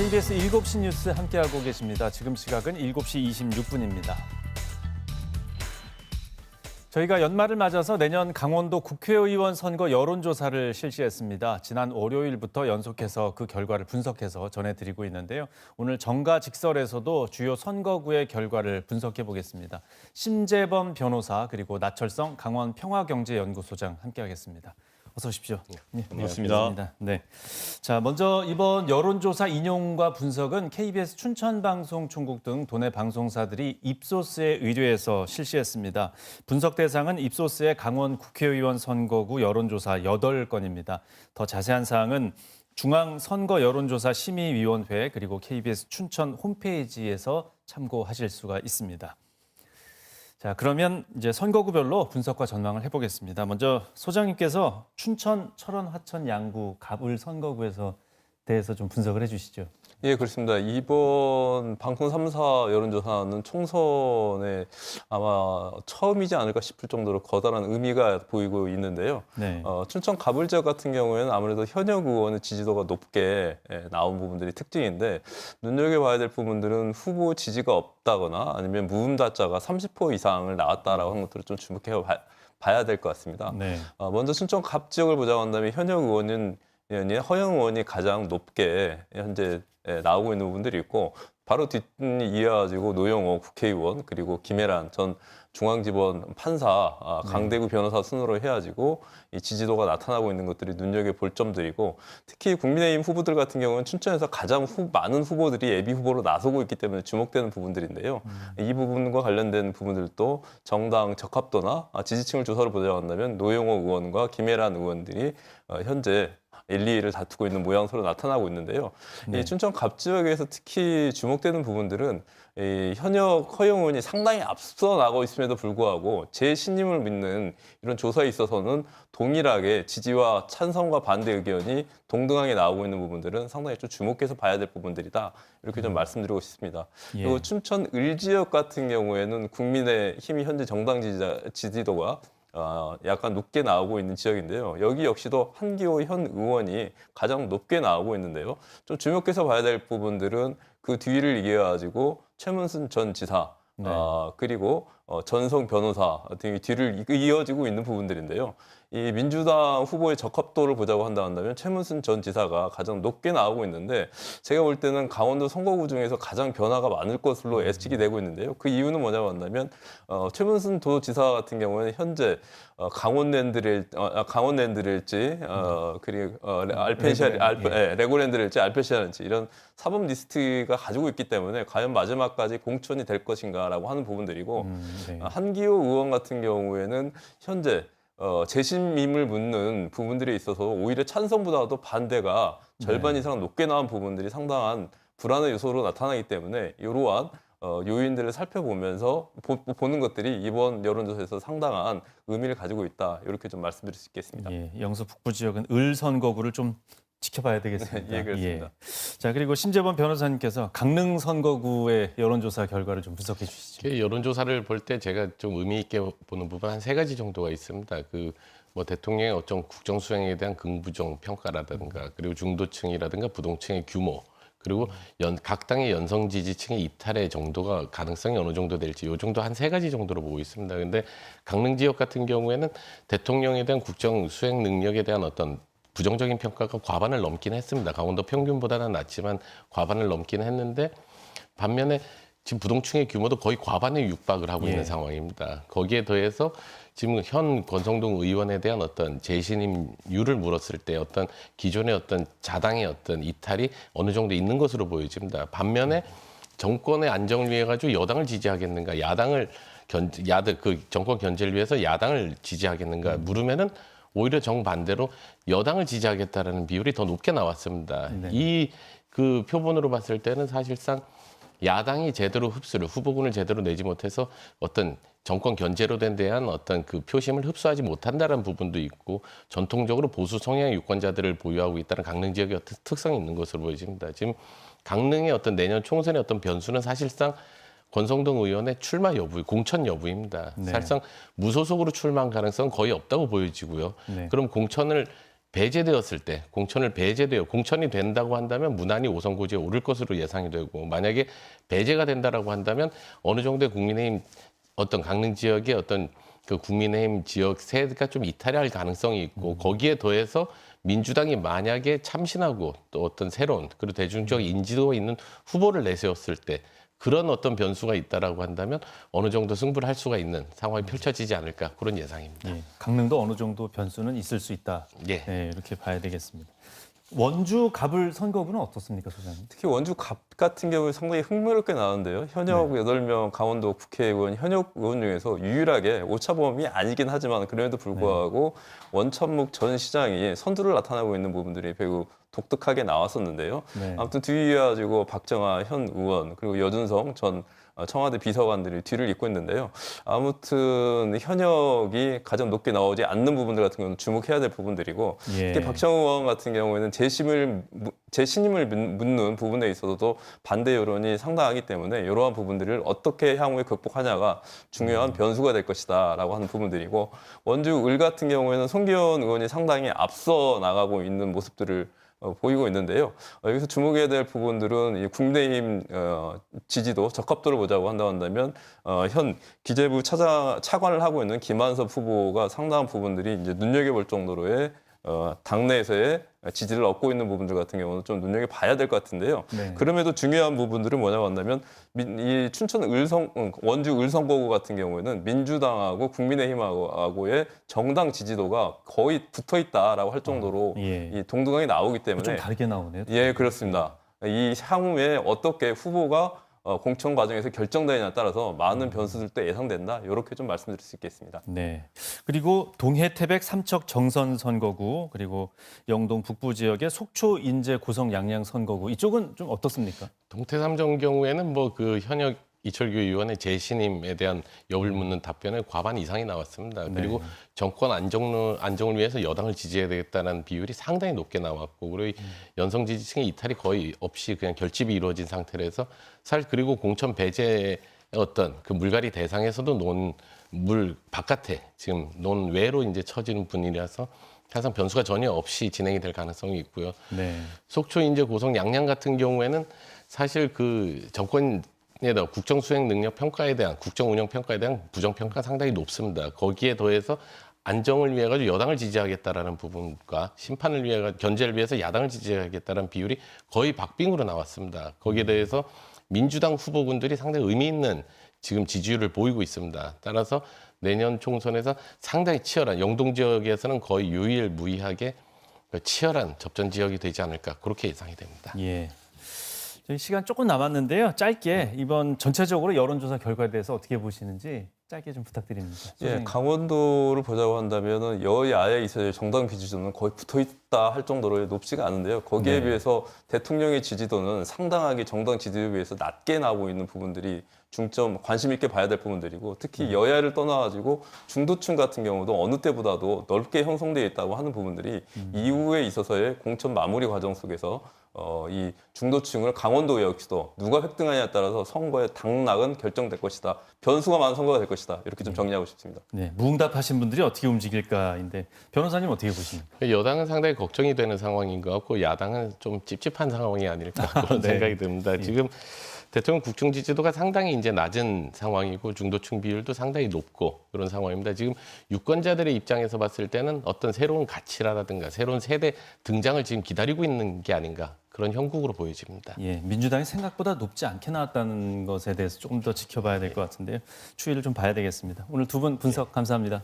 KBS 7시 뉴스 함께하고 계십니다. 지금 시각은 7시 26분입니다. 저희가 연말을 맞아서 내년 강원도 국회의원 선거 여론조사를 실시했습니다. 지난 월요일부터 연속해서 그 결과를 분석해서 전해드리고 있는데요. 오늘 정가직설에서도 주요 선거구의 결과를 분석해 보겠습니다. 심재범 변호사 그리고 나철성 강원 평화경제연구소장 함께하겠습니다. 어서 오십시오. 네, 반갑습니다. 네. 자, 먼저 이번 여론조사 인용과 분석은 KBS 춘천방송총국 등 도내 방송사들이 입소스에 의뢰해서 실시했습니다. 분석 대상은 입소스의 강원 국회의원 선거구 여론조사 8건입니다. 더 자세한 사항은 중앙선거여론조사심의위원회 그리고 KBS 춘천 홈페이지에서 참고하실 수가 있습니다. 자, 그러면 이제 선거구별로 분석과 전망을 해보겠습니다. 먼저 소장님께서 춘천, 철원, 화천, 양구, 갑을 선거구에서 대해서 좀 분석을 해주시죠. 예, 그렇습니다. 이번 방송 3사 여론조사는 총선에 아마 처음이지 않을까 싶을 정도로 커다란 의미가 보이고 있는데요. 네. 춘천 갑을 지역 같은 경우에는 아무래도 현역 의원의 지지도가 높게 나온 부분들이 특징인데 눈여겨봐야 될 부분들은 후보 지지가 없다거나 아니면 무음다자가 30% 이상을 나왔다라고 하는 것들을 좀 주목해 봐야 될 것 같습니다. 네. 먼저 춘천 갑 지역을 보자고 한다면 현역 의원은 허영 의원이 가장 높게 현재 나오고 있는 부분들이 있고 바로 뒷분이 이어가지고 노영호 국회의원 그리고 김혜란 전 중앙지법 판사 강대구 변호사 순으로 해가지고 이 지지도가 나타나고 있는 것들이 눈여겨볼 점들이고 특히 국민의힘 후보들 같은 경우는 춘천에서 가장 많은 후보들이 예비 후보로 나서고 있기 때문에 주목되는 부분들인데요. 이 부분과 관련된 부분들도 정당 적합도나 지지층을 조사를 보자고 한다면 노영호 의원과 김혜란 의원들이 현재 1, 2위를 다투고 있는 모양새로 나타나고 있는데요. 네. 이 춘천 갑 지역에서 특히 주목되는 부분들은 이 현역 허영 의원이 상당히 앞서 나가고 있음에도 불구하고 재신임을 믿는 이런 조사에 있어서는 동일하게 지지와 찬성과 반대 의견이 동등하게 나오고 있는 부분들은 상당히 좀 주목해서 봐야 될 부분들이다. 이렇게 좀 말씀드리고 싶습니다. 예. 그리고 춘천 을 지역 같은 경우에는 국민의힘이 현재 정당 지지도가 약간 높게 나오고 있는 지역인데요. 여기 역시도 한기호 현 의원이 가장 높게 나오고 있는데요. 좀 주목해서 봐야 될 부분들은 그 뒤를 이어가지고 최문순 전 지사, 네. 그리고 전성 변호사 등이 뒤를 이어지고 있는 부분들인데요. 이 민주당 후보의 적합도를 보자고 한다면 최문순 전 지사가 가장 높게 나오고 있는데 제가 볼 때는 강원도 선거구 중에서 가장 변화가 많을 것으로 예측이 되고 있는데요. 그 이유는 뭐냐고 한다면 최문순 도지사 같은 경우는 현재 강원랜드릴지 그리고 레고랜드릴지 알펜시아일지 이런 사법 리스트가 가지고 있기 때문에 과연 마지막까지 공천이 될 것인가라고 하는 부분들이고 네. 한기호 의원 같은 경우에는 현재 재심임을 묻는 부분들에 있어서 오히려 찬성보다도 반대가 절반 이상 높게 나온 부분들이 상당한 불안의 요소로 나타나기 때문에 이러한 요인들을 살펴보면서 보는 것들이 이번 여론조사에서 상당한 의미를 가지고 있다. 이렇게 좀 말씀드릴 수 있겠습니다. 예, 영서 북부 지역은 을 선거구를 좀 지켜봐야 되겠습니다. 예, 그렇습니다. 예. 자, 그리고 심재범 변호사님께서 강릉 선거구의 여론조사 결과를 좀 분석해 주시죠. 여론조사를 볼 때 제가 좀 의미 있게 보는 부분 한 3가지 정도가 있습니다. 뭐 대통령의 어떤 국정 수행에 대한 긍부정 평가라든가 그리고 중도층이라든가 부동층의 규모 그리고 각 당의 연성 지지층의 이탈의 정도가 가능성이 어느 정도 될지 이 정도 한 3가지 정도로 보고 있습니다. 근데 강릉 지역 같은 경우에는 대통령에 대한 국정 수행 능력에 대한 어떤 부정적인 평가가 과반을 넘긴 했습니다. 강원도 평균보다는 낮지만 과반을 넘긴 했는데 반면에 지금 부동층의 규모도 거의 과반에 육박을 하고 있는 상황입니다. 거기에 더해서 지금 현 권성동 의원에 대한 어떤 재신임률을 물었을 때 어떤 기존의 어떤 자당의 어떤 이탈이 어느 정도 있는 것으로 보여집니다. 반면에 정권의 안정을 위해 가지고 여당을 지지하겠는가, 정권 견제를 위해서 야당을 지지하겠는가 물으면은 오히려 정반대로 여당을 지지하겠다라는 비율이 더 높게 나왔습니다. 네. 그 표본으로 봤을 때는 사실상 야당이 제대로 후보군을 제대로 내지 못해서 어떤 정권 견제로 된 대한 어떤 그 표심을 흡수하지 못한다는 부분도 있고 전통적으로 보수 성향의 유권자들을 보유하고 있다는 강릉 지역의 어떤 특성이 있는 것으로 보여집니다. 지금 강릉의 어떤 내년 총선의 어떤 변수는 사실상 권성동 의원의 출마 여부, 공천 여부입니다. 네. 사실상 무소속으로 출마한 가능성은 거의 없다고 보여지고요. 네. 그럼 공천을 배제되었을 때, 공천을 공천이 된다고 한다면 무난히 5선 고지에 오를 것으로 예상이 되고, 만약에 배제가 된다라고 한다면 어느 정도의 국민의힘 어떤 강릉 지역의 어떤 그 국민의힘 지역 세가 좀 이탈할 가능성이 있고, 거기에 더해서 민주당이 만약에 참신하고 또 어떤 새로운 그리고 대중적 인지도 있는 후보를 내세웠을 때 그런 어떤 변수가 있다라고 한다면 어느 정도 승부를 할 수가 있는 상황이 펼쳐지지 않을까, 그런 예상입니다. 예, 강릉도 어느 정도 변수는 있을 수 있다. 예. 네, 이렇게 봐야 되겠습니다. 원주 갑을 선거구는 어떻습니까, 소장님? 특히 원주 갑 같은 경우에 상당히 흥미롭게 나왔는데요. 현역 8명 강원도 국회의원 현역 의원 중에서 유일하게 오차범위 아니긴 하지만 그럼에도 불구하고 원천묵 전 시장이 선두를 나타나고 있는 부분들이 매우 독특하게 나왔었는데요. 네. 아무튼 뒤에 가지고 박정아 현 의원 그리고 여준성 전 청와대 비서관들이 뒤를 잇고 있는데요. 아무튼 현역이 가장 높게 나오지 않는 부분들 같은 경우는 주목해야 될 부분들이고, 예. 특히 박정우 의원 같은 경우에는 재신임을 묻는 부분에 있어서도 반대 여론이 상당하기 때문에 이러한 부분들을 어떻게 향후에 극복하냐가 중요한 변수가 될 것이다라고 하는 부분들이고, 원주 을 같은 경우에는 송기현 의원이 상당히 앞서 나가고 있는 모습들을 보이고 있는데요. 여기서 주목해야 될 부분들은 이 국민의힘 지지도 적합도를 보자고 한다면 현 기재부 차관을 하고 있는 김한섭 후보가 상당한 부분들이 이제 눈여겨볼 정도로의 당내에서의 지지를 얻고 있는 부분들 같은 경우는 좀 눈여겨봐야 될 것 같은데요. 네. 그럼에도 중요한 부분들은 뭐냐고 한다면 이 춘천 원주 을선거구 같은 경우에는 민주당하고 국민의힘하고의 정당 지지도가 거의 붙어 있다라고 할 정도로 예. 이 동등하게 나오기 때문에 좀 다르게 나오네요. 예, 그렇습니다. 이 향후에 어떻게 후보가 공천 과정에서 결정되느냐에 따라서 많은 변수들도 예상된다. 이렇게 좀 말씀드릴 수 있겠습니다. 네. 그리고 동해 태백 삼척 정선 선거구, 그리고 영동 북부 지역의 속초 인제 고성 양양 선거구, 이쪽은 좀 어떻습니까? 동태삼정 경우에는 뭐 그 현역 이철규 의원의 재신임에 대한 여부를 묻는 답변에 과반 이상이 나왔습니다. 그리고 정권 안정을 위해서 여당을 지지해야 되겠다는 비율이 상당히 높게 나왔고, 그리고 연성 지지층의 이탈이 거의 없이 그냥 결집이 이루어진 상태라서 사실, 그리고 공천 배제의 어떤 그 물갈이 대상에서도 논물 바깥에 지금 논외로 이제 처지는 분이라서 항상 변수가 전혀 없이 진행이 될 가능성이 있고요. 네. 속초 인제 고성 양양 같은 경우에는 사실 그 정권 국정 수행 능력 평가에 대한, 국정 운영 평가에 대한 부정 평가가 상당히 높습니다. 거기에 더해서 안정을 위해 가지고 여당을 지지하겠다라는 부분과 심판을 위해 견제를 위해서 야당을 지지하겠다는 비율이 거의 박빙으로 나왔습니다. 거기에 대해서 민주당 후보군들이 상당히 의미 있는 지금 지지율을 보이고 있습니다. 따라서 내년 총선에서 상당히 치열한, 영동 지역에서는 거의 유일무이하게 치열한 접전 지역이 되지 않을까, 그렇게 예상이 됩니다. 예. 저희 시간 조금 남았는데요. 짧게 이번 전체적으로 여론조사 결과에 대해서 어떻게 보시는지 짧게 좀 부탁드립니다. 예, 소장님. 강원도를 보자고 한다면은 여야에 있어서 정당 지지도는 거의 붙어 있다 할 정도로 높지가 않은데요. 거기에 네. 비해서 대통령의 지지도는 상당하게 정당 지지도에 비해서 낮게 나오고 있는 부분들이 중점 관심 있게 봐야 될 부분들이고, 특히 여야를 떠나가지고 중도층 같은 경우도 어느 때보다도 넓게 형성되어 있다고 하는 부분들이 이후에 있어서의 공천 마무리 과정 속에서 이 중도층을 강원도 역시도 누가 획등하냐에 따라서 선거의 당락은 결정될 것이다. 변수가 많은 선거가 될 것이다. 이렇게 좀 정리하고 싶습니다. 네, 무응답하신 분들이 어떻게 움직일까인데 변호사님 어떻게 보십니까? 여당은 상당히 걱정이 되는 상황인 것 같고, 야당은 좀 찝찝한 상황이 아닐까, 그런 네. 생각이 듭니다. 지금 대통령 국정 지지도가 상당히 이제 낮은 상황이고, 중도층 비율도 상당히 높고 그런 상황입니다. 지금 유권자들의 입장에서 봤을 때는 어떤 새로운 가치라든가 새로운 세대 등장을 지금 기다리고 있는 게 아닌가, 그런 형국으로 보여집니다. 예, 민주당이 생각보다 높지 않게 나왔다는 것에 대해서 조금 더 지켜봐야 될 것 같은데요. 추이를 좀 봐야 되겠습니다. 오늘 두 분 분석 감사합니다.